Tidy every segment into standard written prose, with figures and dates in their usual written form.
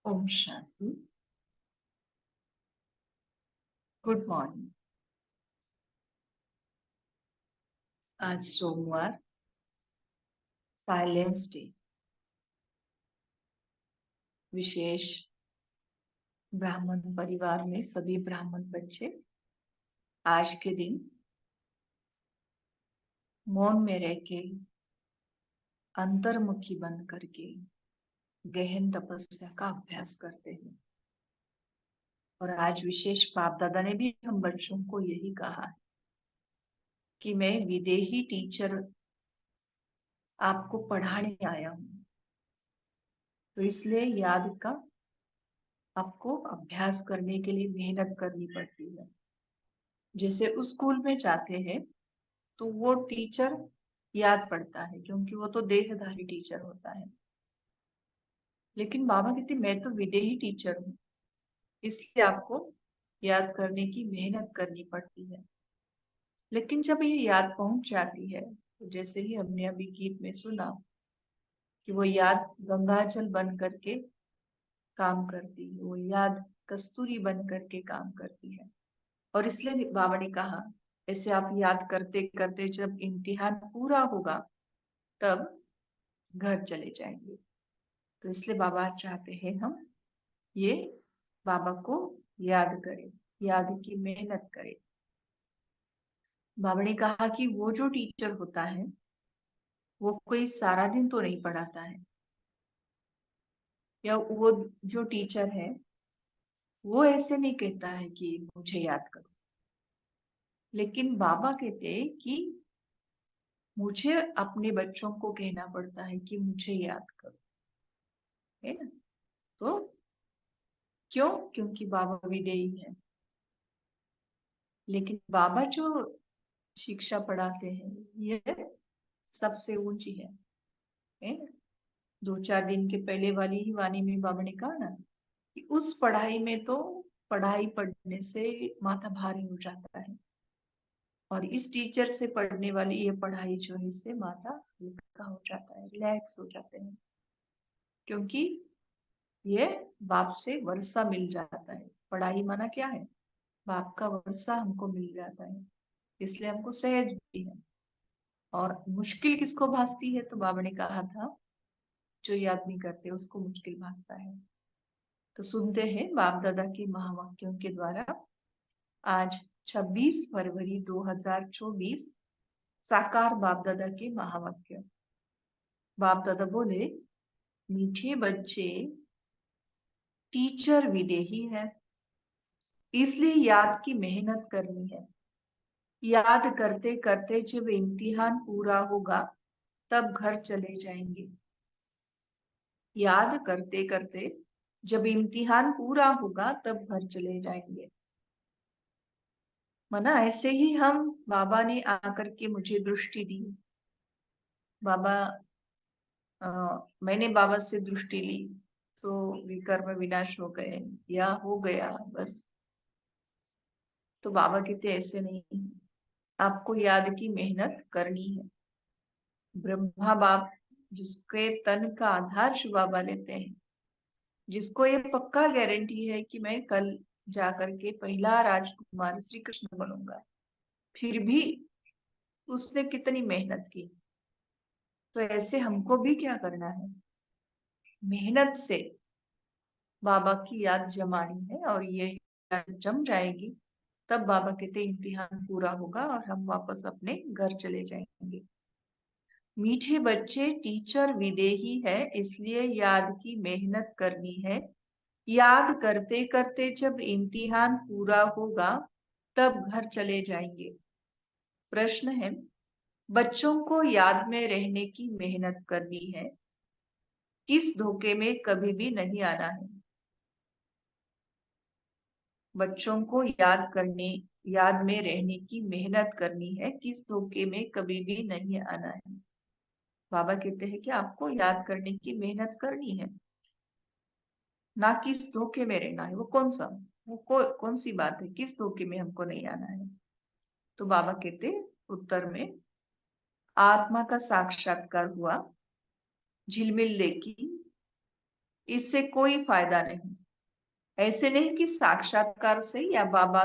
Om Shanti. Good morning. आज सोमवार, silence day. विशेष ब्राह्मण परिवार में सभी ब्राह्मण बच्चे आज के दिन मौन में रह के, अंतर्मुखी बन करके गहन तपस्या का अभ्यास करते हैं। और आज विशेष बाप दादा ने भी हम बच्चों को यही कहा है कि मैं विदेही टीचर आपको पढ़ाने आया हूँ, तो इसलिए याद का आपको अभ्यास करने के लिए मेहनत करनी पड़ती है। जैसे उस स्कूल में जाते हैं तो वो टीचर याद पड़ता है, क्योंकि वो तो देहधारी टीचर होता है। लेकिन बाबा कहते मैं तो विदेही टीचर हूँ, इसलिए आपको याद करने की मेहनत करनी पड़ती है। लेकिन जब ये याद पहुंच जाती है, तो जैसे ही हमने अभी गीत में सुना कि वो याद गंगाजल बन करके काम करती है, वो याद कस्तूरी बन करके काम करती है। और इसलिए बाबा ने कहा ऐसे आप याद करते करते जब इम्तिहान पूरा होगा तब घर चले जाएंगे। तो इसलिए बाबा चाहते हैं हम ये बाबा को याद करें, याद की मेहनत करें। बाबा ने कहा कि वो जो टीचर होता है वो कोई सारा दिन तो नहीं पढ़ाता है, या वो जो टीचर है वो ऐसे नहीं कहता है कि मुझे याद करो। लेकिन बाबा कहते हैं कि मुझे अपने बच्चों को कहना पड़ता है कि मुझे याद करो, है ना। तो क्यों? क्योंकि बाबा विदेही है। लेकिन बाबा जो शिक्षा पढ़ाते हैं ये सबसे ऊंची है ना। 2-4 दिन के पहले वाली ही वाणी में बाबा ने कहा ना कि उस पढ़ाई में तो पढ़ाई पढ़ने से माथा भारी हो जाता है, और इस टीचर से पढ़ने वाली ये पढ़ाई जो है इससे माथा हल्का हो जाता है, रिलैक्स हो जाते हैं। क्योंकि ये बाप से वर्षा मिल जाता है। पढ़ाई माना क्या है? बाप का वर्षा हमको मिल जाता है, इसलिए हमको सहज भी है। और मुश्किल किसको भासती है? तो बाबा ने कहा था जो याद नहीं करते उसको मुश्किल भासता है। तो सुनते हैं बाप दादा के महावाक्यों के द्वारा। आज 26 फरवरी 2024 साकार बाप दादा के महावाक्य। बाप दादा बोले, मीठे बच्चे टीचर विदेही है, इसलिए याद की मेहनत करनी है। याद करते करते जब इम्तिहान पूरा होगा तब घर चले जाएंगे। याद करते करते जब इम्तिहान पूरा होगा तब घर चले जाएंगे। मना ऐसे ही हम, बाबा ने आकर के मुझे दृष्टि दी। बाबा मैंने बाबा से दृष्टि ली तो विकर्म विनाश हो गए या हो गया बस। तो बाबा कहते ऐसे नहीं, आपको याद की मेहनत करनी है। ब्रह्मा बाप जिसके तन का आधार शिव बाबा लेते हैं, जिसको ये पक्का गारंटी है कि मैं कल जाकर के पहला राजकुमार श्री कृष्ण बनूंगा, फिर भी उसने कितनी मेहनत की। तो ऐसे हमको भी क्या करना है? मेहनत से बाबा की याद जमानी है, और ये याद जम जाएगी तब बाबा कहते इम्तिहान पूरा होगा और हम वापस अपने घर चले जाएंगे। मीठे बच्चे टीचर विदेही है, इसलिए याद की मेहनत करनी है। याद करते करते जब इम्तिहान पूरा होगा तब घर चले जाएंगे। प्रश्न है, बच्चों को याद में रहने की मेहनत करनी है, किस धोखे में कभी भी नहीं आना है। बच्चों को याद में रहने की मेहनत करनी है, किस धोखे में कभी भी नहीं आना है। बाबा कहते हैं कि आपको याद करने की मेहनत करनी है, ना किस धोखे में रहना है। वो कौन सा, कौन सी बात है? किस धोखे में हमको नहीं आना है? तो बाबा कहते उत्तर में, आत्मा का साक्षात्कार हुआ, झिलमिल देखी, इससे कोई फायदा नहीं। ऐसे नहीं कि साक्षात्कार से या बाबा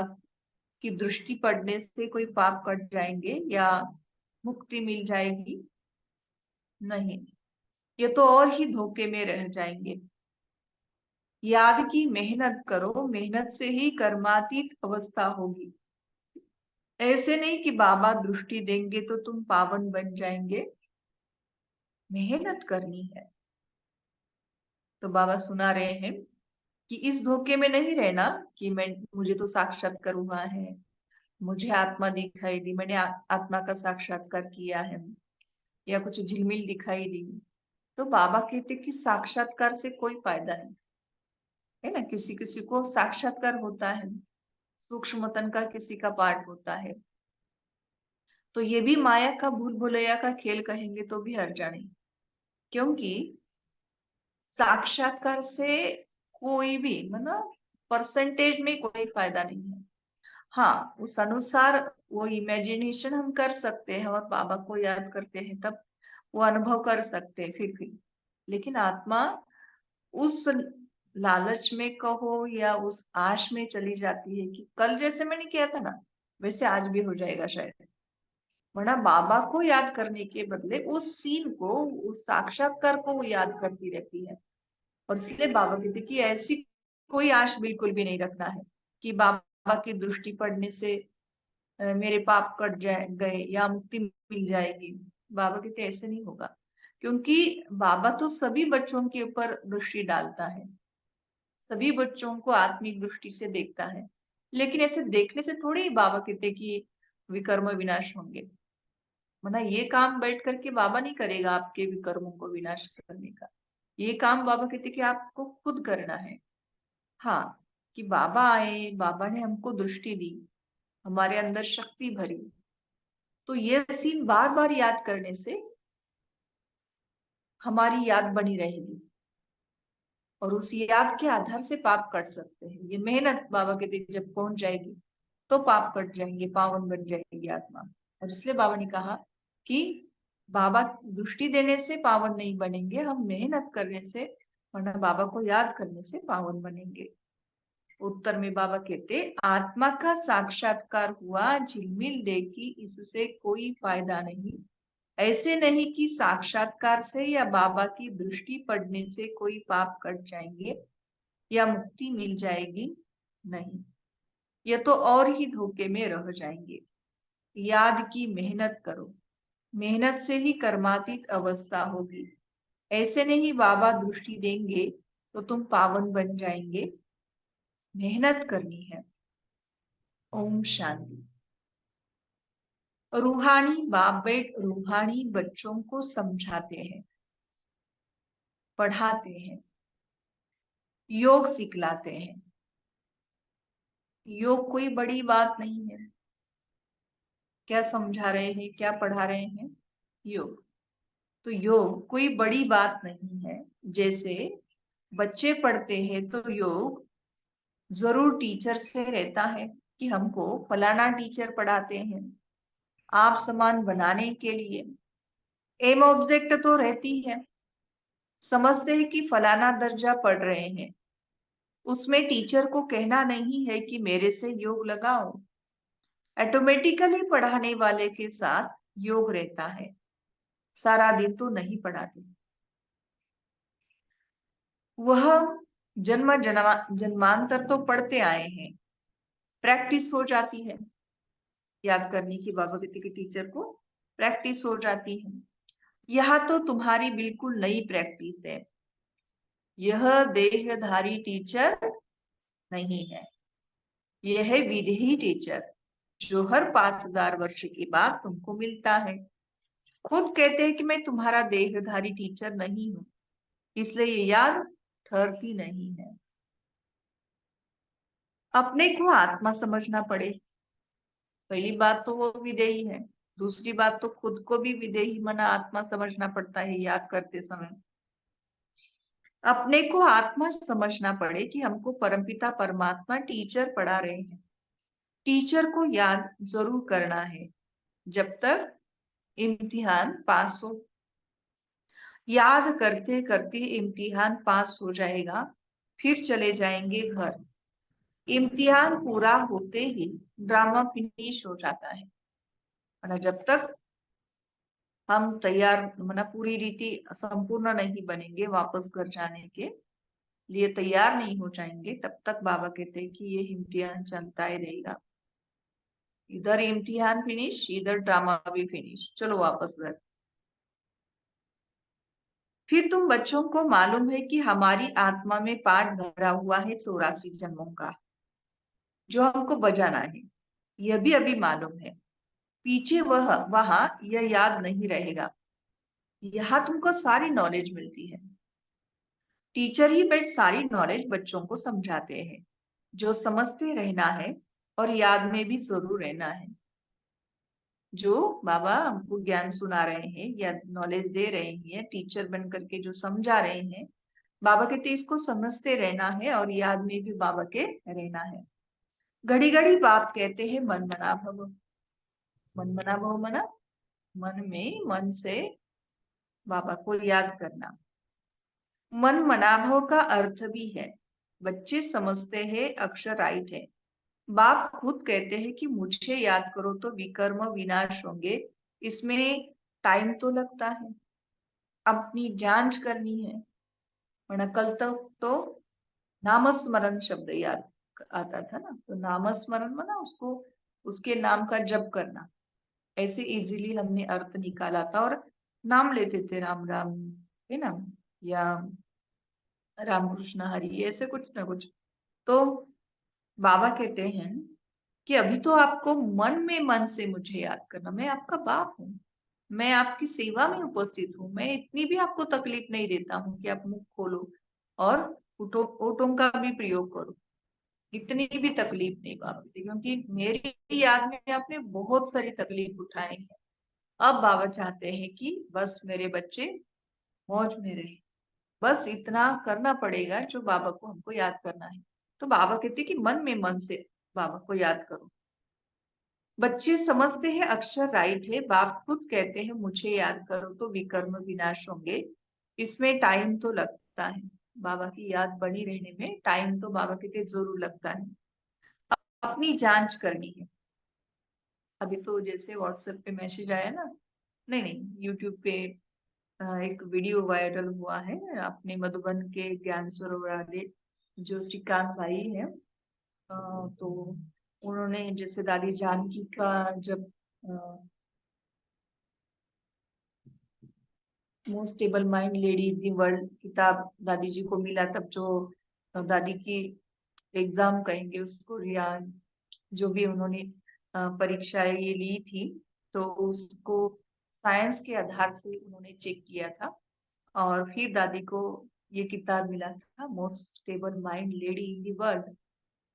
की दृष्टि पड़ने से कोई पाप कट जाएंगे या मुक्ति मिल जाएगी। नहीं, ये तो और ही धोखे में रह जाएंगे। याद की मेहनत करो, मेहनत से ही कर्मातीत अवस्था होगी। ऐसे नहीं कि बाबा दृष्टि देंगे तो तुम पावन बन जाएंगे। मेहनत करनी है। तो बाबा सुना रहे हैं कि इस धोखे में नहीं रहना कि मुझे तो साक्षात्कार हुआ है, मुझे आत्मा दिखाई दी, मैंने आत्मा का साक्षात्कार किया है, या कुछ झिलमिल दिखाई दी। तो बाबा कहते कि साक्षात्कार से कोई फायदा नहीं है ना। किसी किसी को साक्षात्कार होता है, सूक्ष्मतन का किसी का पाठ होता है। तो ये भी माया का भूल भुलैया का खेल कहेंगे तो भी हर्जा नहीं, क्योंकि साक्षात्कार से कोई भी मतलब परसेंटेज में कोई फायदा नहीं है। हाँ, उस अनुसार वो इमेजिनेशन हम कर सकते हैं और बाबा को याद करते हैं, तब वो अनुभव कर सकते हैं फिर भी। लेकिन आत्मा उस लालच में कहो या उस आश में चली जाती है कि कल जैसे मैंने किया था ना, वैसे आज भी हो जाएगा शायद। वरना बाबा को याद करने के बदले उस सीन को, उस साक्षात्कार को वो याद करती रहती है। और इसलिए बाबा कहते कि ऐसी कोई आश बिल्कुल भी नहीं रखना है कि बाबा की दृष्टि पड़ने से मेरे पाप कट जाए गए या मुक्ति मिल जाएगी। बाबा कहते ऐसे नहीं होगा, क्योंकि बाबा तो सभी बच्चों के ऊपर दृष्टि डालता है, सभी बच्चों को आत्मिक दृष्टि से देखता है। लेकिन ऐसे देखने से थोड़ी ही बाबा कहते कि विकर्म विनाश होंगे। वरना ये काम बैठ करके बाबा नहीं करेगा आपके विकर्मों को विनाश करने का। ये काम बाबा कहते कि आपको खुद करना है। हाँ, कि बाबा आए, बाबा ने हमको दृष्टि दी, हमारे अंदर शक्ति भरी, तो ये सीन बार बार याद करने से हमारी याद बनी रहेगी और उस याद के आधार से पाप कट सकते हैं। ये मेहनत बाबा के दिन जब पहुंच जाएगी तो पाप कट जाएंगे, पावन बन जाएगी आत्मा। और इसलिए बाबा ने कहा कि बाबा दृष्टि देने से पावन नहीं बनेंगे, हम मेहनत करने से, वरना बाबा को याद करने से पावन बनेंगे। उत्तर में बाबा कहते आत्मा का साक्षात्कार हुआ, झिलमिल देखी, इससे कोई फायदा नहीं। ऐसे नहीं कि साक्षात्कार से या बाबा की दृष्टि पड़ने से कोई पाप कट जाएंगे या मुक्ति मिल जाएगी। नहीं, ये तो और ही धोखे में रह जाएंगे। याद की मेहनत करो, मेहनत से ही कर्मातीत अवस्था होगी। ऐसे नहीं बाबा दृष्टि देंगे तो तुम पावन बन जाएंगे। मेहनत करनी है। ओम शांति। रूहानी बाप बेट रूहानी बच्चों को समझाते हैं, पढ़ाते हैं, योग सिखलाते हैं। योग कोई बड़ी बात नहीं है। क्या समझा रहे हैं, क्या पढ़ा रहे हैं? योग। तो योग कोई बड़ी बात नहीं है। जैसे बच्चे पढ़ते हैं तो योग जरूर टीचर से रहता है कि हमको फलाना टीचर पढ़ाते हैं आप समान बनाने के लिए। एम ऑब्जेक्ट तो रहती है, समझते हैं कि फलाना दर्जा पढ़ रहे हैं, उसमें टीचर को कहना नहीं है कि मेरे से योग लगाओ। ऑटोमेटिकली पढ़ाने वाले के साथ योग रहता है, सारा दिन तो नहीं पढ़ाते। वह जन्मांतर तो पढ़ते आए हैं, प्रैक्टिस हो जाती है याद करने की। बाबा कहते कि टीचर को प्रैक्टिस हो जाती है। यह तो तुम्हारी बिल्कुल नई प्रैक्टिस है। यह देहधारी टीचर नहीं है, यह है विदेही टीचर जो हर 5000 वर्ष के बाद तुमको मिलता है। खुद कहते हैं कि मैं तुम्हारा देहधारी टीचर नहीं हूं, इसलिए ये याद ठहरती नहीं है। अपने को आत्मा समझना पड़े, पहली बात तो वो विदेही है। दूसरी बात तो खुद को भी विदेही मना आत्मा समझना पड़ता है याद करते समय। अपने को आत्मा समझना पड़े कि हमको परमपिता परमात्मा टीचर पढ़ा रहे हैं। टीचर को याद जरूर करना है जब तक इम्तिहान पास हो। याद करते करते इम्तिहान पास हो जाएगा, फिर चले जाएंगे घर। इम्तिहान पूरा होते ही ड्रामा फिनिश हो जाता है। जब तक हम तैयार पूरी रीति संपूर्ण नहीं बनेंगे, वापस घर जाने के लिए तैयार नहीं हो जाएंगे, तब तक बाबा कहते हैं कि ये इम्तिहान चलता ही रहेगा। इधर इम्तिहान फिनिश, इधर ड्रामा भी फिनिश, चलो वापस घर। फिर तुम बच्चों को मालूम है कि हमारी आत्मा में पाठ भरा हुआ है 84 जन्मों का, जो हमको बजाना है। यह भी अभी मालूम है। पीछे वहां यह याद नहीं रहेगा। यहाँ तुमको सारी नॉलेज मिलती है। टीचर ही बैठ सारी नॉलेज बच्चों को समझाते हैं। जो समझते रहना है और याद में भी जरूर रहना है। जो बाबा हमको ज्ञान सुना रहे हैं या नॉलेज दे रहे हैं, टीचर बन करके जो समझा रहे हैं, बाबा कहते इसको समझते रहना है और याद में भी बाबा के रहना है। घड़ी घड़ी बाप कहते हैं मन मना भव। मन मना भव मना मन में, मन से बाबा को याद करना। मन मनाभव का अर्थ भी है। बच्चे समझते हैं अक्षर राइट है। बाप खुद कहते हैं कि मुझे याद करो तो विकर्म विनाश होंगे। इसमें टाइम तो लगता है, अपनी जांच करनी है। वरना कल तक तो नामस्मरण शब्द याद आता था ना, तो नामस्मरण माना उसको, उसके नाम का जप करना। ऐसे इजीली हमने अर्थ निकाला था और नाम लेते थे, राम राम है ना, या रामकृष्ण हरि, ऐसे कुछ ना कुछ। तो बाबा कहते हैं कि अभी तो आपको मन में, मन से मुझे याद करना। मैं आपका बाप हूँ, मैं आपकी सेवा में उपस्थित हूँ। मैं इतनी भी आपको तकलीफ नहीं देता हूँ कि आप मुख खोलो और ओठों का भी प्रयोग करो। इतनी भी तकलीफ नहीं बाबा की, क्योंकि मेरी याद में आपने बहुत सारी तकलीफ उठाई है। अब बाबा चाहते हैं कि बस मेरे बच्चे मौज में रहे। बस इतना करना पड़ेगा जो बाबा को हमको याद करना है। तो बाबा कहते कि मन में, मन से बाबा को याद करो। बच्चे समझते हैं अक्षर राइट है। बाप खुद कहते हैं मुझे याद करो तो विकर्म विनाश होंगे। इसमें टाइम तो लगता है। बाबा की याद बनी रहने में टाइम तो बाबा कहते जरूर लगता है। अपनी जांच करनी है। अभी तो जैसे व्हाट्सएप पे मैसेज आया ना, नहीं नहीं, यूट्यूब पे एक वीडियो वायरल हुआ है अपने मधुबन के ज्ञान सरोवर वाले जो श्रीकांत भाई है। तो उन्होंने जैसे दादी जानकी का जब most stable mind lady in the world किताब दादी जी को मिला, तब जो दादी की एग्जाम कहेंगे उसको, या जो भी उन्होंने परीक्षाएं ये ली थी, तो उसको साइंस के आधार से उन्होंने चेक किया था और फिर दादी को ये किताब मिला था, most stable mind lady in the world.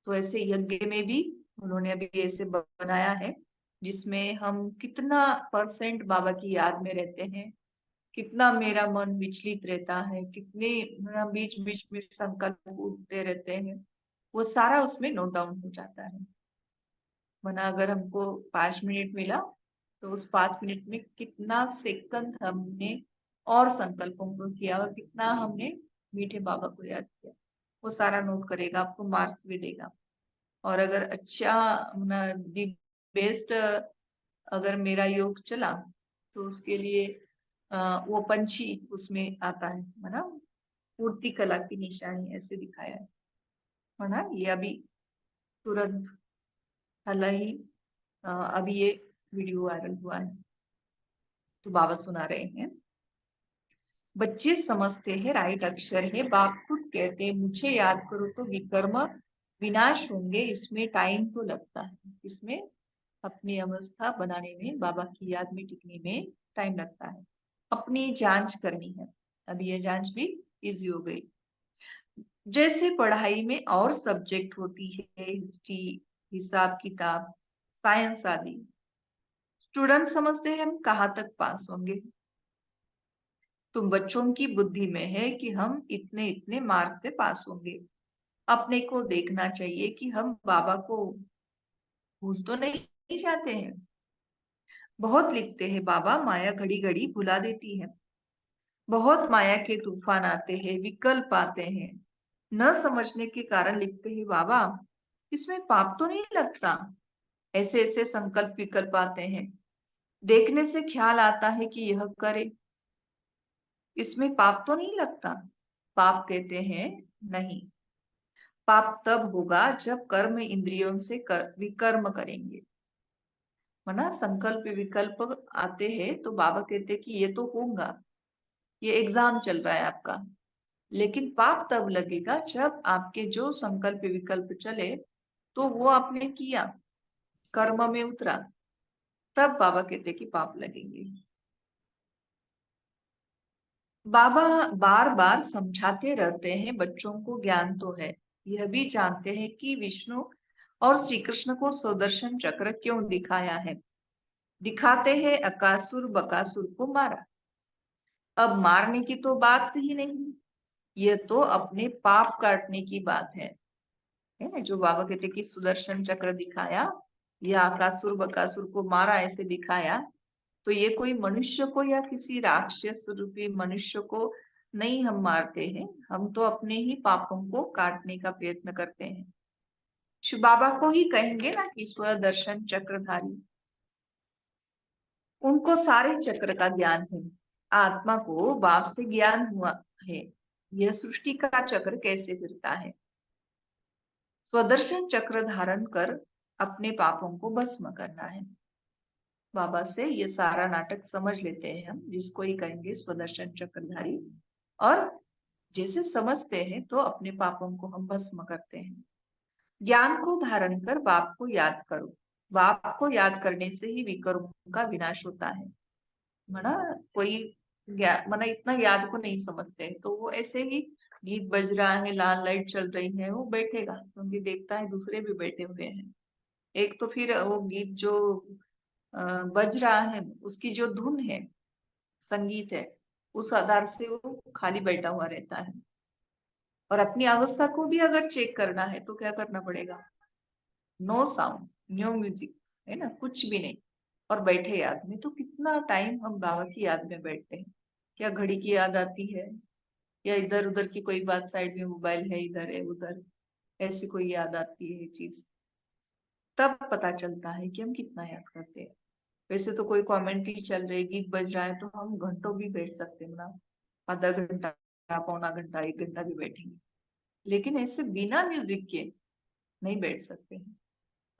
तो ऐसे यज्ञ में भी उन्होंने अभी ऐसे बनाया है जिसमें हम कितना परसेंट बाबा की याद में रहते हैं, कितना मेरा मन विचलित रहता है, कितने मेरा बीच बीच में संकल्प उठते रहते हैं, वो सारा उसमें नोट डाउन हो जाता है। वरना अगर हमको 5 मिनट मिला तो उस 5 मिनट में कितना सेकंड हमने और संकल्पों को किया और कितना हमने मीठे बाबा को याद किया, वो सारा नोट करेगा, आपको मार्क्स भी देगा। और अगर अच्छा दी बेस्ट अगर मेरा योग चला तो उसके लिए वो पंछी उसमें आता है ना, मूर्ति कला की निशानी ऐसे दिखाया है ना। ये अभी तुरंत हाल ही अभी ये वीडियो वायरल हुआ है, तो बाबा सुना रहे हैं। बच्चे समझते हैं राइट अक्षर है। बाप खुद कहते हैं मुझे याद करो तो विकर्म विनाश होंगे। इसमें टाइम तो लगता है, इसमें अपनी अवस्था बनाने में, बाबा की याद में टिकने में टाइम लगता है। अपनी जांच करनी है। अभी ये जांच भी इजी हो गई। जैसे पढ़ाई में और सब्जेक्ट होती है, हिस्ट्री, हिसाब किताब, साइंस आदि, स्टूडेंट समझते हैं हम कहाँ तक पास होंगे। तुम बच्चों की बुद्धि में है कि हम इतने इतने मार्क्स से पास होंगे। अपने को देखना चाहिए कि हम बाबा को भूल तो नहीं जाते हैं। बहुत लिखते हैं बाबा, माया घड़ी घड़ी भुला देती है। बहुत माया के तूफान आते हैं, विकल्प आते हैं। न समझने के कारण लिखते हैं, बाबा इसमें पाप तो नहीं लगता। ऐसे ऐसे संकल्प विकल्प आते हैं, देखने से ख्याल आता है कि यह करे, इसमें पाप तो नहीं लगता। पाप कहते हैं नहीं, पाप तब होगा जब कर्म इंद्रियों से विकर्म करेंगे। मना संकल्प विकल्प आते हैं तो बाबा कहते हैं कि ये तो होगा, ये एग्जाम चल रहा है आपका। लेकिन पाप तब लगेगा जब आपके जो संकल्प विकल्प चले तो वो आपने किया, कर्म में उतरा, तब बाबा कहते कि पाप लगेंगे। बाबा बार बार समझाते रहते हैं बच्चों को, ज्ञान तो है, यह भी जानते हैं कि विष्णु और श्री कृष्ण को सुदर्शन चक्र क्यों दिखाया है। दिखाते हैं अकासुर बकासुर को मारा। अब मारने की तो बात ही नहीं, यह तो अपने पाप काटने की बात है ना। जो बाबा कहते कि सुदर्शन चक्र दिखाया या अकासुर बकासुर को मारा ऐसे दिखाया, तो ये कोई मनुष्य को या किसी राक्षस रूपी मनुष्य को नहीं हम मारते हैं, हम तो अपने ही पापों को काटने का प्रयत्न करते हैं। शिव बाबा को ही कहेंगे ना कि स्वदर्शन चक्रधारी, उनको सारे चक्र का ज्ञान है। आत्मा को बाप से ज्ञान हुआ है, यह सृष्टि का चक्र कैसे फिरता है। स्वदर्शन चक्र धारण कर अपने पापों को भस्म करना है। बाबा से ये सारा नाटक समझ लेते हैं हम, जिसको ही कहेंगे स्वदर्शन चक्रधारी। और जैसे समझते हैं तो अपने पापों को हम भस्म करते हैं। ज्ञान को धारण कर बाप को याद करो। बाप को याद करने से ही विकर्मों का विनाश होता है। मना कोई मना इतना याद को नहीं समझते हैं, तो वो ऐसे ही गीत बज रहा है, लाल लाइट चल रही है, वो बैठेगा क्योंकि देखता है दूसरे भी बैठे हुए हैं। एक तो फिर वो गीत जो बज रहा है उसकी जो धुन है, संगीत है, उस आधार से वो खाली बैठा हुआ रहता है। और अपनी अवस्था को भी अगर चेक करना है तो क्या करना पड़ेगा, नो साउंड, नो म्यूजिक, है ना, कुछ भी नहीं, और बैठे याद में। तो कितना टाइम हम बाबा की याद में बैठते हैं। क्या घड़ी की याद आती है, या इधर उधर की कोई बात, साइड में मोबाइल है, इधर है उधर, ऐसी कोई याद आती है चीज, तब पता चलता है कि हम कितना याद करते हैं। वैसे तो कोई कमेंट्री चल रही, गीत बज रहा है तो हम घंटों भी बैठ सकते हैं ना, आधा घंटा, पौना घंटा, 1 घंटा भी बैठेंगे। लेकिन ऐसे बिना म्यूजिक के नहीं बैठ सकते हैं।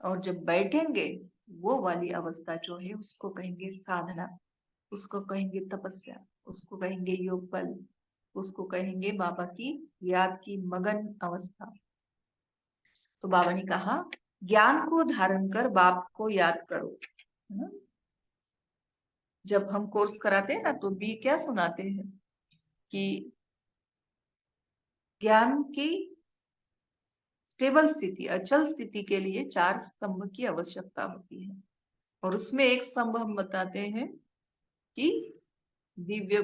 और जब बैठेंगे, वो वाली अवस्था जो है उसको कहेंगे साधना, उसको कहेंगे तपस्या, उसको कहेंगे योग बल, उसको कहेंगे बाबा की याद की मगन अवस्था। तो बाबा ने कहा ज्ञान को धारण कर बाप को याद करो, है ना। जब हम कोर्स कराते हैं ना तो भी क्या सुनाते हैं कि ज्ञान की स्टेबल स्थिति, अचल स्थिति के लिए 4 स्तंभ की आवश्यकता होती है। और उसमें एक स्तंभ हम बताते हैं कि दिव्य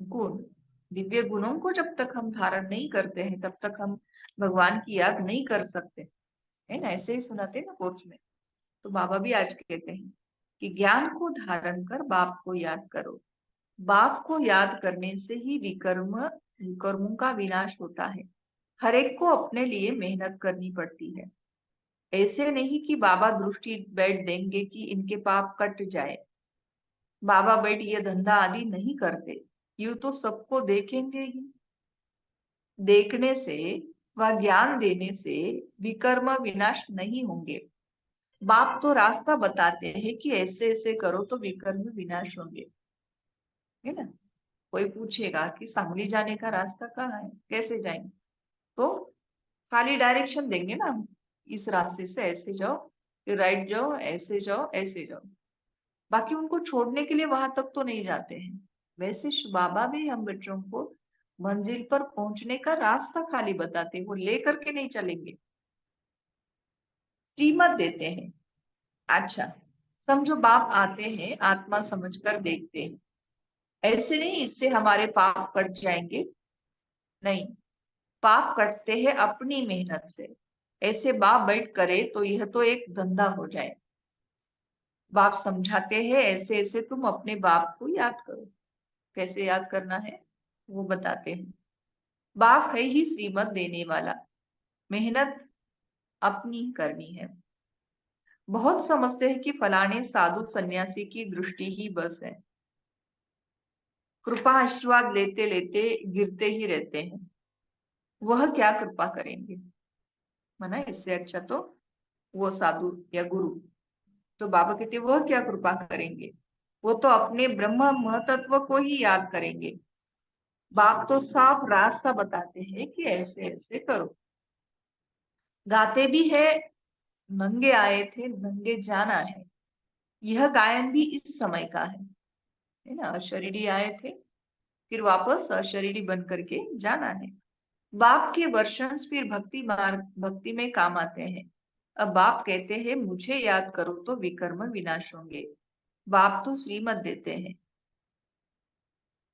गुण। दिव्य गुणों को जब तक हम धारण नहीं करते हैं तब तक हम भगवान की याद नहीं कर सकते, है ना। ऐसे ही सुनाते हैं ना कोर्स में। तो बाबा भी आज कहते हैं कि ज्ञान को धारण कर बाप को याद करो। बाप को याद करने से ही विकर्मों का विनाश होता है। हर एक को अपने लिए मेहनत करनी पड़ती है। ऐसे नहीं कि बाबा दृष्टि बैठ देंगे कि इनके पाप कट जाए। बाबा बैठ ये धंधा आदि नहीं करते, यूं तो सबको देखेंगे ही। देखने से व ज्ञान देने से विकर्म विनाश नहीं होंगे। बाप तो रास्ता बताते हैं कि ऐसे ऐसे करो तो विकर्म विनाश होंगे, है ना। कोई पूछेगा कि सांगली जाने का रास्ता कहाँ है, कैसे जाएंगे, तो खाली डायरेक्शन देंगे ना हम, इस रास्ते से ऐसे जाओ, फिर राइट जाओ, ऐसे जाओ, ऐसे जाओ। बाकी उनको छोड़ने के लिए वहां तक तो नहीं जाते हैं। वैसे बाबा भी हम बच्चों को मंजिल पर पहुंचने का रास्ता खाली बताते हैं, वो लेकर के नहीं चलेंगे, कीमत देते हैं। अच्छा, समझो बाप आते हैं, आत्मा समझकर देखते हैं, ऐसे नहीं इससे हमारे पाप कट जाएंगे, नहीं, पाप कटते हैं अपनी मेहनत से। ऐसे बाप बैठ करे तो यह तो एक धंधा हो जाए। बाप समझाते हैं ऐसे ऐसे तुम अपने बाप को याद करो। कैसे याद करना है वो बताते हैं। बाप है ही श्रीमत देने वाला, मेहनत अपनी करनी है। बहुत समझते हैं कि फलाने साधु सन्यासी की दृष्टि ही बस है, कृपा आशीर्वाद लेते लेते गिरते ही रहते हैं, वह क्या कृपा करेंगे। माना इससे अच्छा तो वो साधु या गुरु, तो बाबा कहते वह क्या कृपा करेंगे, वो तो अपने ब्रह्म महतत्व को ही याद करेंगे। बाप तो साफ रास्ता बताते हैं कि ऐसे ऐसे करो। गाते भी है, नंगे आए थे नंगे जाना है। यह गायन भी इस समय का है ना। अशरीरी आए थे, फिर वापस अशरीरी बन करके जाना है। बाप के वर्षंस फिर भक्ति मार्ग भक्ति में काम आते हैं। अब बाप कहते हैं मुझे याद करो तो विकर्म विनाश होंगे। बाप तो श्रीमत देते हैं,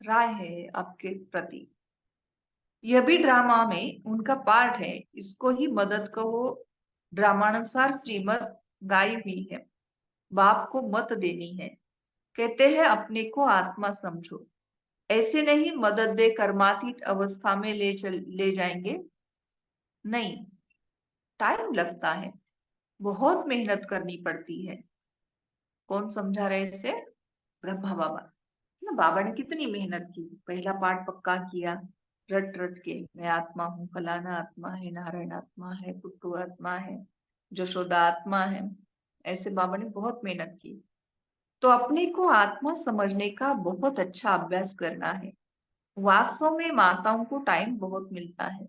राय है आपके प्रति। यह भी ड्रामा में उनका पार्ट है, इसको ही मदद कहो। ड्रामानुसार श्रीमत गाई हुई है, बाप को मत देनी है। कहते हैं अपने को आत्मा समझो, ऐसे नहीं मदद दे कर्मातीत अवस्था में ले जाएंगे, नहीं, टाइम लगता है, बहुत मेहनत करनी पड़ती है। कौन समझा रहे इसे? ब्रह्मा बाबा ना। बाबा ने कितनी मेहनत की, पहला पाठ पक्का किया, रट रट के, मैं आत्मा हूँ, फलाना आत्मा है, नारायण आत्मा है, पुट्टू आत्मा है, जशोदा आत्मा है। ऐसे बाबा ने बहुत मेहनत की। तो अपने को आत्मा समझने का बहुत अच्छा अभ्यास करना है। वास्तव में माताओं को टाइम बहुत मिलता है।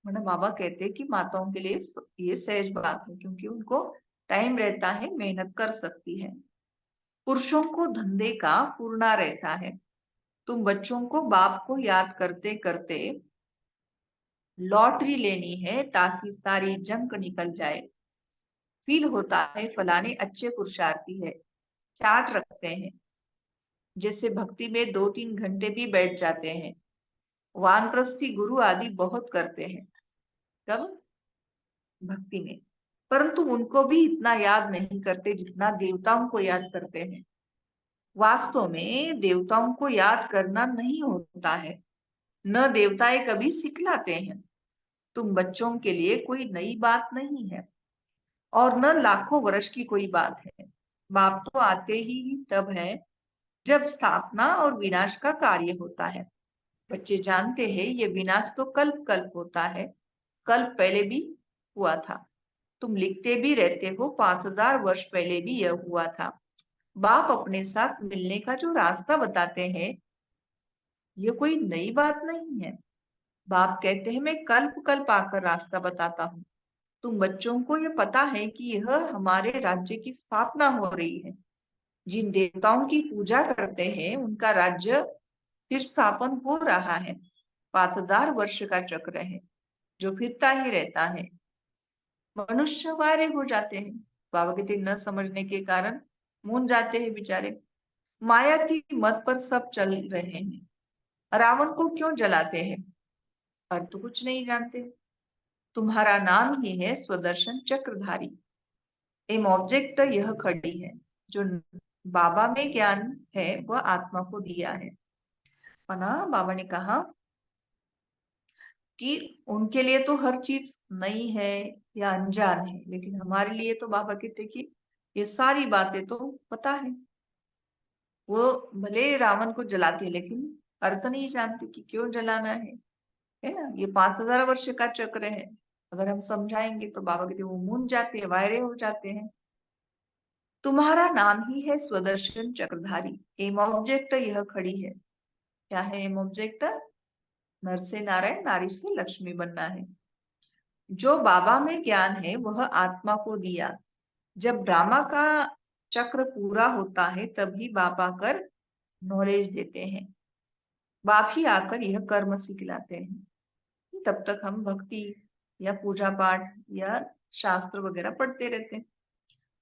मतलब बाबा कहते हैं कि माताओं के लिए ये सहज बात है, क्योंकि उनको टाइम रहता है, मेहनत कर सकती है। पुरुषों को धंधे का फूरना रहता है। तुम बच्चों को बाप को याद करते करते लॉटरी लेनी है ताकि सारी जंक निकल जाए। फील होता है फलाने अच्छे पुरुषार्थी है, चार्ट रखते हैं, जैसे भक्ति में 2-3 घंटे भी बैठ जाते हैं। वानप्रस्थी गुरु आदि बहुत करते हैं, कब? भक्ति में। परंतु उनको भी इतना याद नहीं करते जितना देवताओं को याद करते हैं। वास्तव में देवताओं को याद करना नहीं होता है, न देवताएं कभी सिखलाते हैं। तुम बच्चों के लिए कोई नई बात नहीं है, और न लाखों वर्ष की कोई बात है। बाप तो आते ही तब है जब स्थापना और विनाश का कार्य होता है। बच्चे जानते हैं ये विनाश तो कल्प कल्प होता है, कल्प पहले भी हुआ था। तुम लिखते भी रहते हो 5000 वर्ष पहले भी यह हुआ था। बाप अपने साथ मिलने का जो रास्ता बताते हैं, ये कोई नई बात नहीं है। बाप कहते हैं मैं कल्प कल्प आकर रास्ता बताता हूँ। तुम बच्चों को ये पता है कि यह हमारे राज्य की स्थापना हो रही है। जिन देवताओं की पूजा करते हैं उनका राज्य फिर स्थापन हो रहा है। 5000 वर्ष का चक्र है जो फिरता ही रहता है। मनुष्य वारे हो जाते हैं, बाबा कहते न समझने के कारण मूंझ जाते हैं बेचारे। माया की मत पर सब चल रहे हैं। रावण को क्यों जलाते हैं? और तो कुछ नहीं जानते। तुम्हारा नाम ही है स्वदर्शन चक्रधारी। एम ऑब्जेक्ट यह खड़ी है, जो बाबा में ज्ञान है वह आत्मा को दिया है। और ना बाबा ने कहा कि उनके लिए तो हर चीज नई है या अनजान है, लेकिन हमारे लिए तो बाबा कहते कि ये सारी बातें तो पता है। वो भले रावण को जलाते लेकिन अर्थ नहीं जानते कि क्यों जलाना है ना। ये 5000 वर्ष का चक्र है। अगर हम समझाएंगे तो बाबा कहते वो मूंझ जाते हैं, वायरे हो जाते हैं। तुम्हारा नाम ही है स्वदर्शन चक्रधारी। एम ऑब्जेक्ट यह खड़ी है। क्या है एम ऑब्जेक्ट? नर से नारायण, नारी से लक्ष्मी बनना है। जो बाबा में ज्ञान है वह आत्मा को दिया। जब ड्रामा का चक्र पूरा होता है तभी बाप आकर नॉलेज देते हैं। बाप ही आकर यह कर्म सिखलाते हैं। तब तक हम भक्ति या पूजा पाठ या शास्त्र वगैरह पढ़ते रहते हैं।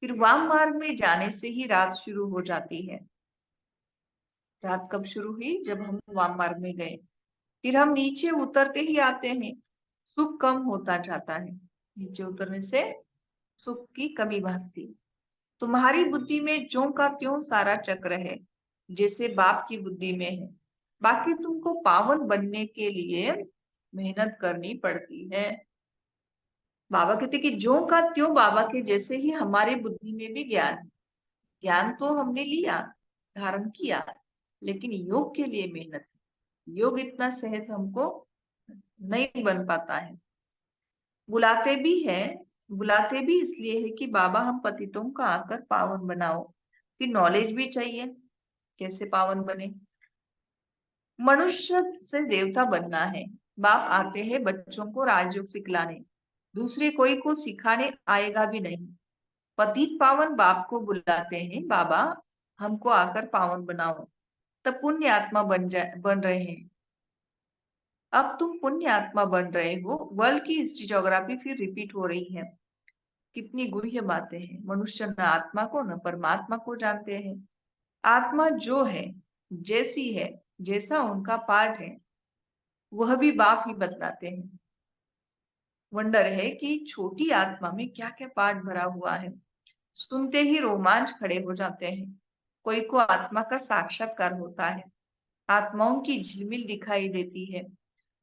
फिर वाम मार्ग में जाने से ही रात शुरू हो जाती है। रात कब शुरू हुई? जब हम वाम मार्ग में गए। फिर हम नीचे उतरते ही आते हैं, सुख कम होता जाता है। नीचे उतरने से सुख की कमी भासती। तुम्हारी बुद्धि में ज्यों का त्यों सारा चक्र है, जैसे बाप की बुद्धि में है। बाकी तुमको पावन बनने के लिए मेहनत करनी पड़ती है। बाबा कहते कि ज्यों का त्यों बाबा के जैसे ही हमारी बुद्धि में भी ज्ञान है। ज्ञान तो हमने लिया, धारण किया, लेकिन योग के लिए मेहनत है। योग इतना सहज हमको नहीं बन पाता है। बुलाते भी है, बुलाते भी इसलिए है कि बाबा हम पतितों का आकर पावन बनाओ। कि नॉलेज भी चाहिए कैसे पावन बने। मनुष्य से देवता बनना है। बाप आते हैं बच्चों को राजयोग सिखलाने, दूसरे कोई को सिखाने आएगा भी नहीं। पतित पावन बाप को बुलाते हैं, बाबा हमको आकर पावन बनाओ। तब पुण्य आत्मा बन रहे हैं। अब तुम पुण्य आत्मा बन रहे हो। वर्ल्ड की हिस्ट्री ज्योग्राफी फिर रिपीट हो रही है। कितनी गुह्य बातें हैं। मनुष्य न आत्मा को न परमात्मा को जानते हैं। आत्मा जो है, जैसी है, जैसा उनका पार्ट है, वह भी बाप ही बतलाते हैं। वंडर है कि छोटी आत्मा में क्या क्या पार्ट भरा हुआ है। सुनते ही रोमांच खड़े हो जाते हैं। कोई को आत्मा का साक्षात्कार होता है, आत्माओं की झिलमिल दिखाई देती है,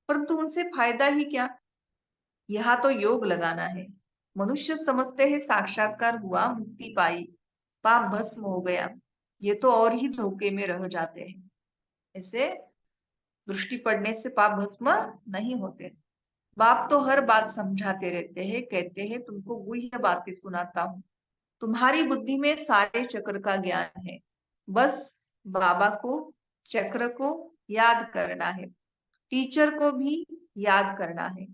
परंतु उनसे फायदा ही क्या। यहाँ तो योग लगाना है। मनुष्य समझते हैं साक्षात्कार हुआ, मुक्ति पाई, पाप भस्म हो गया। ये तो और ही धोखे में रह जाते हैं। ऐसे दृष्टि पड़ने से पाप भस्म नहीं होते। बाप तो हर बात समझाते रहते हैं, कहते हैं तुमको गुह्य बातें सुनाता हूँ। तुम्हारी बुद्धि में सारे चक्र का ज्ञान है। बस बाबा को, चक्र को याद करना है। टीचर को भी याद करना है।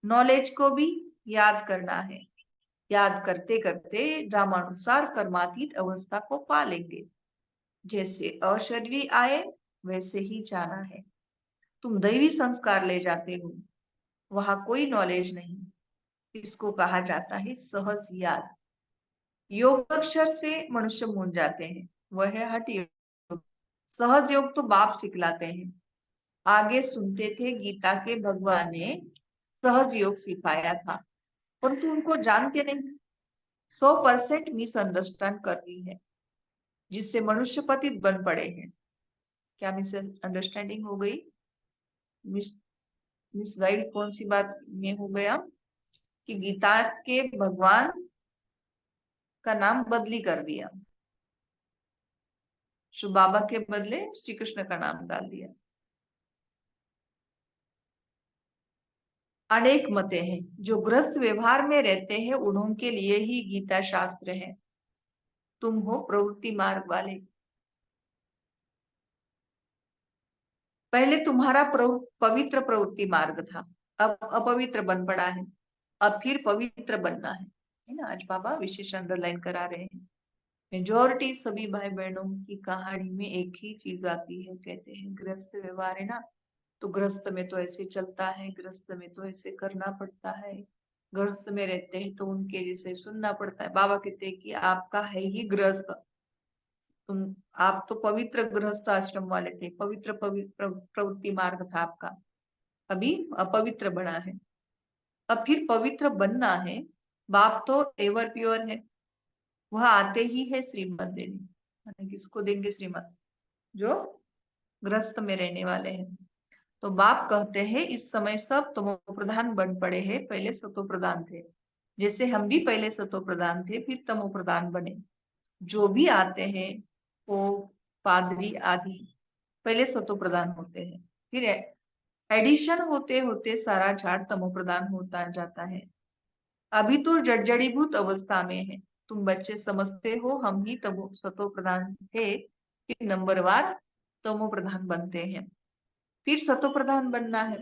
नॉलेज को भी याद करना है। याद करते करते ड्रामानुसार कर्मातीत अवस्था को पा लेंगे। जैसे अशरीरी आए वैसे ही जाना है। तुम दैवी संस्कार ले जाते हो, वहां कोई नॉलेज नहीं। इसको कहा जाता है सहज याद। योग अक्षर से मनुष्य मूंझ जाते हैं, वह है हठ योग। सहज योग तो बाप सिखलाते हैं। आगे सुनते थे गीता के भगवान ने सहज योग सिखाया था, परंतु उनको जानते नहीं। 100% मिसअंडरस्टैंड कर ली है, जिससे मनुष्य पतित बन पड़े हैं। क्या मिसअंडरस्टैंडिंग हो गई? मिस मिसगाइड कौन सी बात में हो गया कि गीता के भगवान का नाम बदली कर दिया, शिव बाबा के बदले श्री कृष्ण का नाम डाल दिया। अनेक मते हैं। जो गृहस्थ व्यवहार में रहते हैं उनके लिए ही गीता शास्त्र है। तुम हो प्रवृत्ति मार्ग वाले। पहले तुम्हारा पवित्र प्रवृत्ति मार्ग था, अब अपवित्र बन पड़ा है। अब फिर पवित्र बनना है ना। आज बाबा विशेष अंडरलाइन करा रहे हैं। मेजोरिटी सभी भाई बहनों की कहानी में एक ही चीज आती है, कहते हैं गृहस्थ व्यवहार है ना, तो गृहस्थ में तो ऐसे चलता है, गृहस्थ में तो ऐसे करना पड़ता है, गृहस्थ में रहते हैं तो उनके जैसे सुनना पड़ता है। बाबा कहते हैं कि आपका है ही गृहस्थ। तुम आप तो पवित्र गृहस्थ आश्रम वाले थे, पवित्र प्रवृत्ति मार्ग था आपका, अभी अपवित्र बना है। अब फिर पवित्र बनना है। बाप तो एवर प्योर है, वह आते ही है श्रीमत देने। माने किसको देंगे श्रीमत? जो ग्रस्त में रहने वाले हैं। तो बाप कहते हैं इस समय सब तमो प्रधान बन पड़े हैं, पहले सतो प्रधान थे। जैसे हम भी पहले सतो प्रधान थे, फिर तमो प्रधान बने। जो भी आते हैं वो पादरी आदि पहले सतो प्रधान होते हैं, फिर एडिशन होते होते सारा झाड़ तमो प्रधान होता जाता है। अभी तो जड़जड़ीभूत अवस्था में है। तुम बच्चे समझते हो हम ही तमो सतो प्रधान थे, फिर नंबरवार तमो प्रधान बनते हैं, फिर सतो प्रधान बनना है।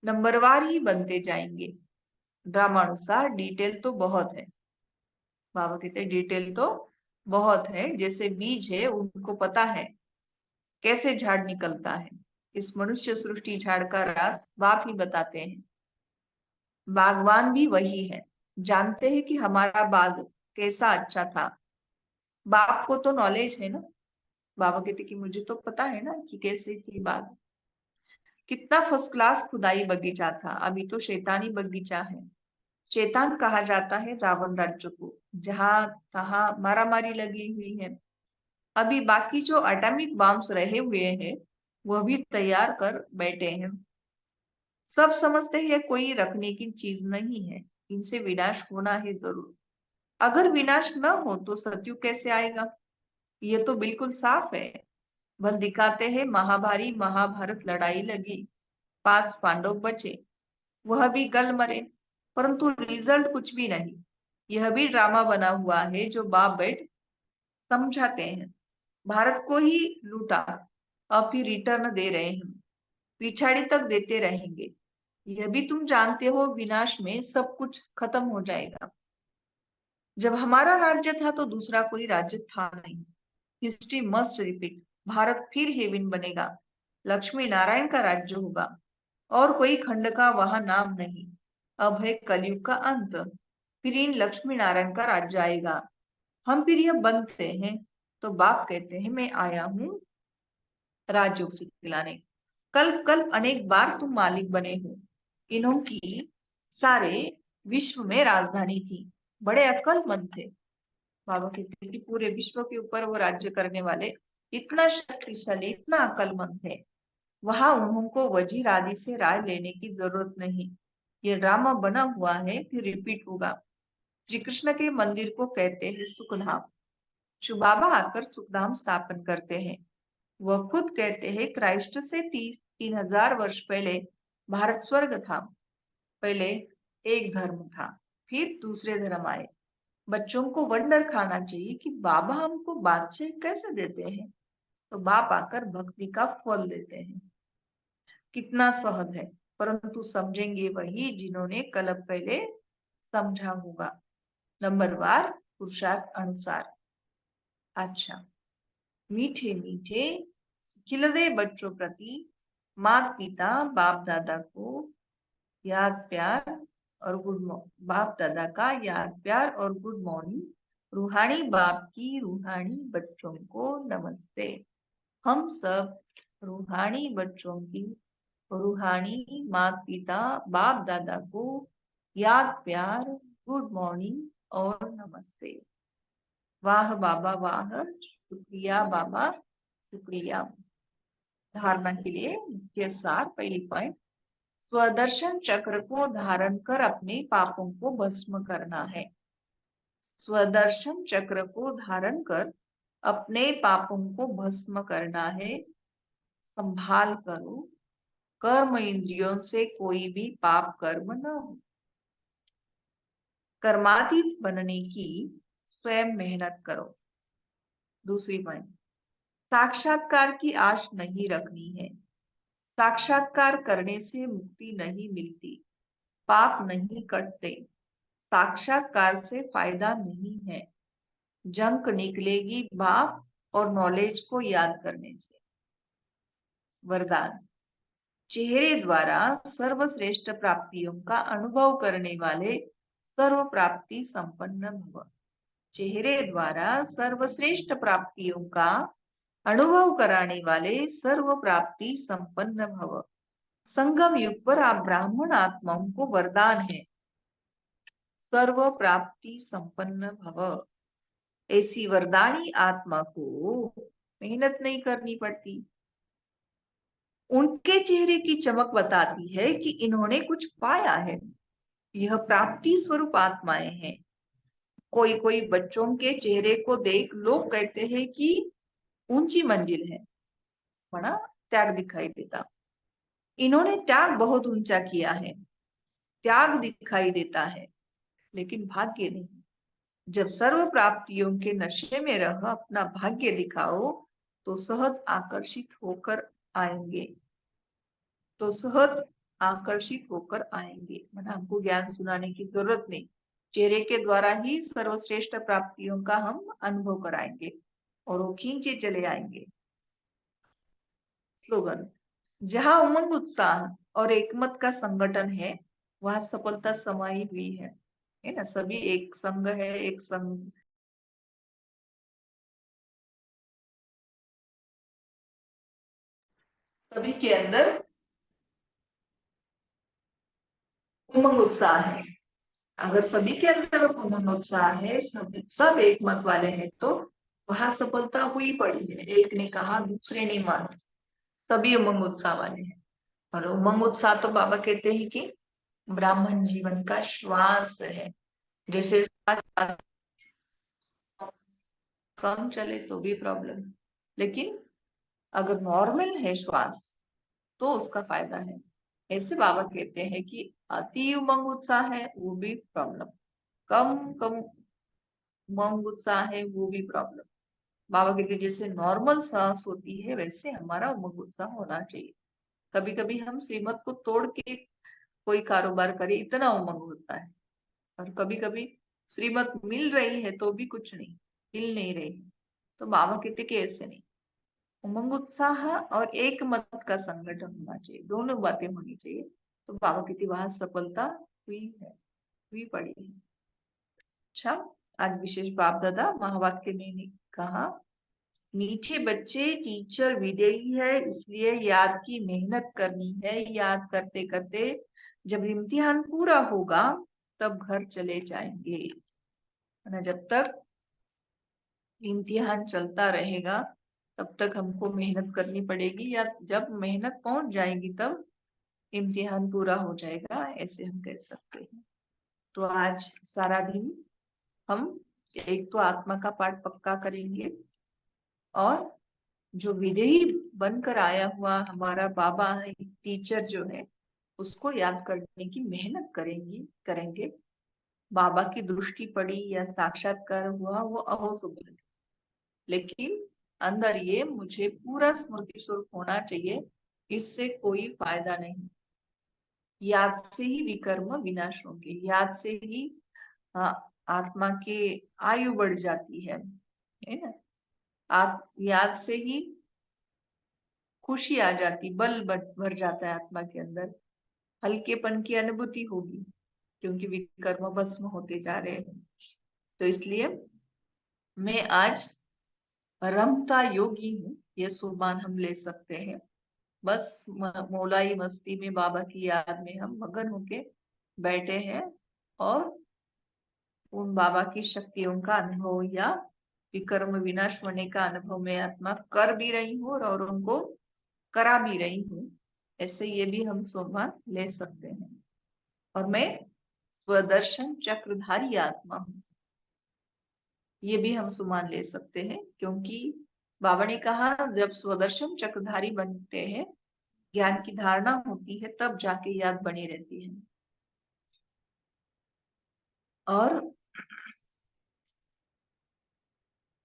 नंबरवार ही बनते जाएंगे। ड्रामानुसार डिटेल तो बहुत है। बाबा कहते हैं डिटेल तो बहुत है। जैसे बीज है, उनको पता है कैसे झाड़ निकलता है। इस मनुष्य सृष्टि झाड़ का राज बाप ही बताते हैं। बागवान भी वही है, जानते हैं कि हमारा बाग कैसा अच्छा था। बाप को तो नॉलेज है ना। बाबा कहते कि मुझे तो पता है ना कि कैसे थी बाग। कितना फर्स्ट क्लास खुदाई बगीचा था, अभी तो शैतानी बगीचा है। शैतान कहा जाता है रावण राज्य को, जहां तहां मारामारी लगी हुई है। अभी बाकी जो एटॉमिक बॉम्ब्स रहे हुए हैं वह भी तैयार कर बैठे हैं। सब समझते हैं कोई रखने की चीज नहीं है, इनसे विनाश होना है जरूर। अगर विनाश न हो तो सतयुग कैसे आएगा? ये तो बिल्कुल साफ है। बल दिखाते हैं, महाभारी महाभारत लड़ाई लगी, 5 पांडव बचे, वह भी गल मरे, परंतु रिजल्ट कुछ भी नहीं। यह भी ड्रामा बना हुआ है जो बाप बेट समझाते हैं। भारत को ही लूटा, अब फिर रिटर्न दे रहे हैं, पिछाड़ी तक देते रहेंगे। यह भी तुम जानते हो, विनाश में सब कुछ खत्म हो जाएगा। जब हमारा राज्य था तो दूसरा कोई राज्य था नहीं। History must repeat. भारत फिर हेवन बनेगा, लक्ष्मी नारायण का राज्य होगा, और कोई खंड का वहां नाम नहीं। अब है कलयुग का अंत, फिर इन लक्ष्मी नारायण का राज्य आएगा। हम फिर यह बनते हैं, तो बाप कहते हैं मैं आया हूँ राजयोग सिखलाने। कल कल अनेक बार तुम मालिक बने हो। इन्हों की सारे विश्व में राजधानी थी, बड़े अक्लमंद थे। बाबा कहते हैं कि पूरे विश्व के ऊपर वो राज्य करने वाले इतना शक्तिशाली, इतना अक्लमंद थे। वहां उनको वजीर आदि से राय लेने की जरूरत नहीं। ये ड्रामा बना हुआ है, फिर रिपीट होगा। श्री कृष्ण के मंदिर को कहते हैं सुखधाम। शिव बाबा आकर सुखधाम स्थापन करते हैं। वह खुद कहते हैं क्राइस्ट से 3,000 वर्ष पहले भारत स्वर्ग था। पहले एक धर्म था, फिर दूसरे धर्म आए। बच्चों को वंडर खाना चाहिए कि बाबा हमको बादशाह कैसे देते हैं, तो बाप आकर भक्ति का फल देते हैं। कितना सहज है, परंतु समझेंगे वही जिन्होंने कल पहले समझा होगा। नंबरवार पुरुषार्थ अनुसार। अच्छा, मीठे मीठे खिलदे बच्चों प्रति माता पिता बाप दादा को याद प्यार और बाप दादा का याद प्यार और गुड मॉर्निंग। रूहानी बाप की रूहानी बच्चों को नमस्ते। हम सब रूहानी बच्चों की रूहानी माता पिता बाप दादा को याद प्यार, गुड मॉर्निंग और नमस्ते। वाह बाबा वाह, शुक्रिया बाबा शुक्रिया। धारणा के लिए मुख्य सार, पहली पॉइंट, स्वदर्शन चक्र को धारण कर अपने पापों को भस्म करना है। स्वदर्शन चक्र को धारण कर अपने पापों को भस्म करना है। संभाल करो, कर्म इंद्रियों से कोई भी पाप कर्म न हो। कर्मातीत बनने की स्वयं मेहनत करो। दूसरी पॉइंट, साक्षात्कार की आश नहीं रखनी है। साक्षात्कार करने से मुक्ति नहीं मिलती, पाप नहीं कटते। साक्षात्कार से फायदा नहीं है, जंक निकलेगी बाप और नॉलेज को याद करने से। वरदान, चेहरे द्वारा सर्वश्रेष्ठ प्राप्तियों का अनुभव करने वाले सर्व प्राप्ति संपन्न भव। चेहरे द्वारा सर्वश्रेष्ठ प्राप्तियों का अनुभव कराने वाले सर्व प्राप्ति संपन्न भव। संगम युग पर आप ब्राह्मण आत्माओं को वरदान है, सर्व प्राप्ति संपन्न भव। ऐसी वरदानी आत्मा को मेहनत नहीं करनी पड़ती। उनके चेहरे की चमक बताती है कि इन्होंने कुछ पाया है। यह प्राप्ति स्वरूप आत्माएं हैं। कोई कोई बच्चों के चेहरे को देख लोग कहते हैं कि ऊंची मंजिल है, बड़ा त्याग दिखाई देता। इन्होंने त्याग बहुत ऊंचा किया है, त्याग दिखाई देता है, लेकिन भाग्य नहीं। जब सर्व प्राप्तियों के नशे में रह अपना भाग्य दिखाओ तो सहज आकर्षित होकर आएंगे, तो सहज आकर्षित होकर आएंगे। मतलब हमको ज्ञान सुनाने की जरूरत नहीं, चेहरे के द्वारा ही सर्वश्रेष्ठ प्राप्तियों का हम अनुभव कराएंगे और वो खींचे चले आएंगे। स्लोगन, जहां उमंग उत्साह और एकमत का संगठन है वहां सफलता समाई हुई है ना। सभी एक संग है, एक संग, सभी के अंदर उमंग उत्साह है। अगर सभी के अंदर उमंग उत्साह है, सब एक मत वाले हैं, तो वहां सफलता हुई पड़ी है। एक ने कहा दूसरे ने माना। सभी उमंग उत्साह वाले हैं। और उमंग उत्साह तो बाबा कहते हैं कि ब्राह्मण जीवन का श्वास है। जैसे श्वास कम चले तो भी प्रॉब्लम, लेकिन अगर नॉर्मल है श्वास तो उसका फायदा है। ऐसे बाबा कहते हैं कि अति उमंग उत्साह है वो भी प्रॉब्लम, कम कम उमंग उत्साह है वो भी प्रॉब्लम। बाबा कहते हैं जैसे नॉर्मल सांस होती है वैसे हमारा उमंग उत्साह होना चाहिए। कभी कभी हम श्रीमत को तोड़ के कोई कारोबार करे इतना उमंग होता है, और कभी कभी श्रीमत मिल रही है तो भी कुछ नहीं, मिल नहीं रही है। तो बाबा कहते कि ऐसे नहीं, उमंग उत्साह और एक मत का संगठन होना चाहिए, दोनों बातें होनी चाहिए। तो बाबा कहते वहां सफलता हुई है, हुई पड़ी है। अच्छा, आज विशेष बाप दादा महावाक्य में कहा, मीठे बच्चे टीचर विदेही है इसलिए याद की मेहनत करनी है। याद करते करते जब इम्तिहान पूरा होगा तब घर चले जाएंगे। ना जब तक इम्तिहान चलता रहेगा तब तक हमको मेहनत करनी पड़ेगी, या जब मेहनत पहुंच जाएगी तब इम्तिहान पूरा हो जाएगा, ऐसे हम कह सकते हैं। तो आज सारा दिन हम एक तो आत्मा का पाठ पक्का करेंगे, और जो विदेही बनकर आया हुआ हमारा बाबा है, टीचर जो है, उसको याद करने की मेहनत करेंगे। बाबा की दृष्टि पड़ी या साक्षात्कार हुआ वो अहोसुभ, लेकिन अंदर ये मुझे पूरा स्मृति स्वरूप होना चाहिए, इससे कोई फायदा नहीं। याद से ही विकर्म विनाश होंगे, याद से ही आत्मा के आयु बढ़ जाती है ना। आप याद से ही खुशी आ जाती, बल भर जाता है आत्मा के अंदर, हल्केपन की अनुभूति होगी, क्योंकि विकर्म भस्म होते जा रहे हैं। तो इसलिए मैं आज रमता योगी हूँ, ये सुरमान हम ले सकते हैं। बस मौलाई मस्ती में बाबा की याद में हम मगन होके बैठे हैं, और उन बाबा की शक्तियों का अनुभव या विकर्म विनाश होने का अनुभव मैं आत्मा कर भी रही हूँ और उनको करा भी रही हूँ। ऐसे ये भी हम सोमवार ले सकते हैं। और मैं स्वदर्शन चक्रधारी आत्मा हूँ, ये भी हम सुमान ले सकते हैं, क्योंकि बाबा ने कहा जब स्वदर्शन चक्रधारी बनते हैं, ज्ञान की धारणा होती है, तब जाके याद बनी रहती है। और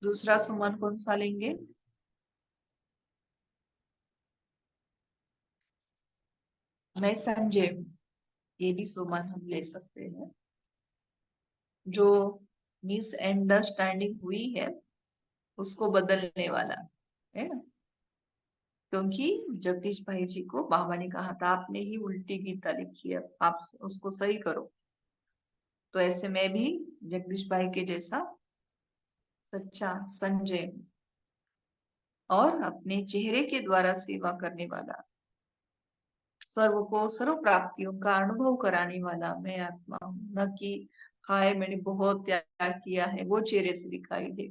दूसरा सुमन कौन सा लेंगे? मैं संजय हूँ, ये भी सुमन हम ले सकते हैं। जो मिसअंडरस्टैंडिंग हुई है उसको बदलने वाला है ना, क्योंकि जगदीश भाई जी को बाबा ने कहा था आपने ही उल्टी गीता लिखी है, आप उसको सही करो। तो ऐसे में भी जगदीश भाई के जैसा सच्चा संजय हूँ, और अपने चेहरे के द्वारा सेवा करने वाला, सर्व को सर्व प्राप्तियों का अनुभव कराने वाला मैं आत्मा हूँ। न कि हाय मैंने बहुत त्याग किया है वो चेहरे से दिखाई दे।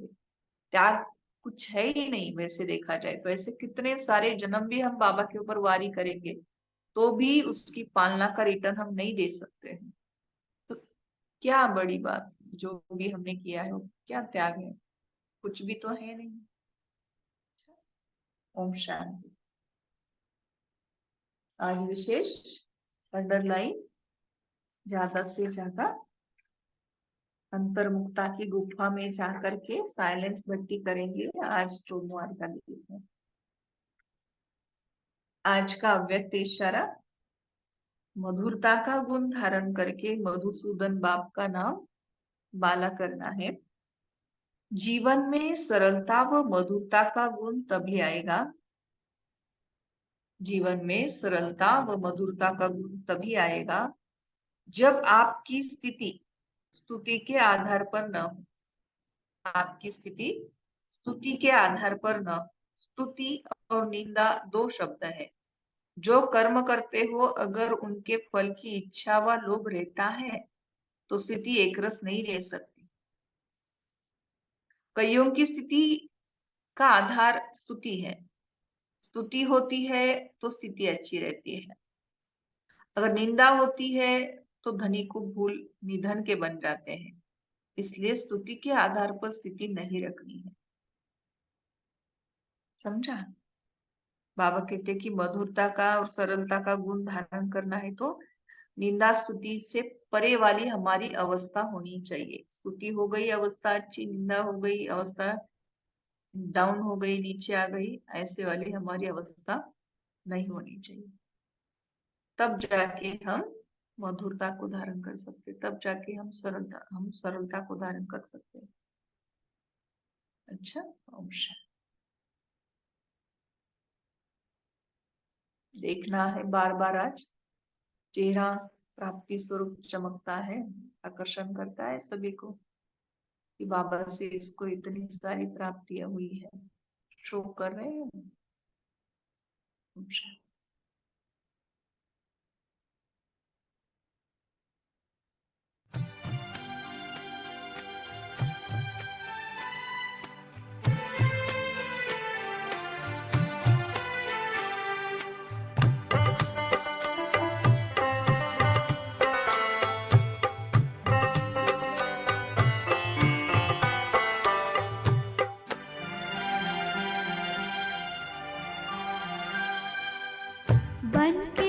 त्याग कुछ है ही नहीं वैसे देखा जाए तो। ऐसे कितने सारे जन्म भी हम बाबा के ऊपर वारी करेंगे तो भी उसकी पालना का रिटर्न हम नहीं दे सकते हैं। तो क्या बड़ी बात, जो भी हमने किया है वो क्या त्याग है? कुछ भी तो है नहीं। ओम शांति। आज विशेष अंडरलाइन ज्यादा से ज्यादा अंतर्मुक्ता की गुफा में जाकर के साइलेंस भक्ति करेंगे। आज सोमवार का दिन है। आज का अव्यक्त इशारा, मधुरता का गुण धारण करके मधुसूदन बाप का नाम बाला करना है। जीवन में सरलता व मधुरता का गुण तभी आएगा, जीवन में सरलता व मधुरता का गुण तभी आएगा जब आपकी स्थिति स्तुति के आधार पर न हो। आपकी स्थिति स्तुति के आधार पर न। स्तुति और निंदा दो शब्द है। जो कर्म करते हो अगर उनके फल की इच्छा व लोभ रहता है तो स्थिति एक रस नहीं रह सकती। कईयों की स्थिति का आधार स्तुति है, स्तुति होती है तो स्थिति अच्छी रहती है, अगर निंदा होती है तो धनी को भूल निधन के बन जाते हैं। इसलिए स्तुति के आधार पर स्थिति नहीं रखनी है। समझा? बाबा कहते कि मधुरता का और सरलता का गुण धारण करना है तो निंदा स्तुति से परे वाली हमारी अवस्था होनी चाहिए। स्तुति हो गई अवस्था अच्छी, निंदा हो गई अवस्था डाउन हो गई, नीचे आ गई, ऐसे वाली हमारी अवस्था नहीं होनी चाहिए। तब जाके हम मधुरता को धारण कर सकते, तब जाके हम सरलता को धारण कर सकते। अच्छा, अवश्य देखना है बार बार। आज चेहरा प्राप्ति स्वरूप चमकता है, आकर्षण करता है सभी को कि बाबा से इसको इतनी सारी प्राप्तियां हुई है, शो कर रहे हैं। अच्छा। बन के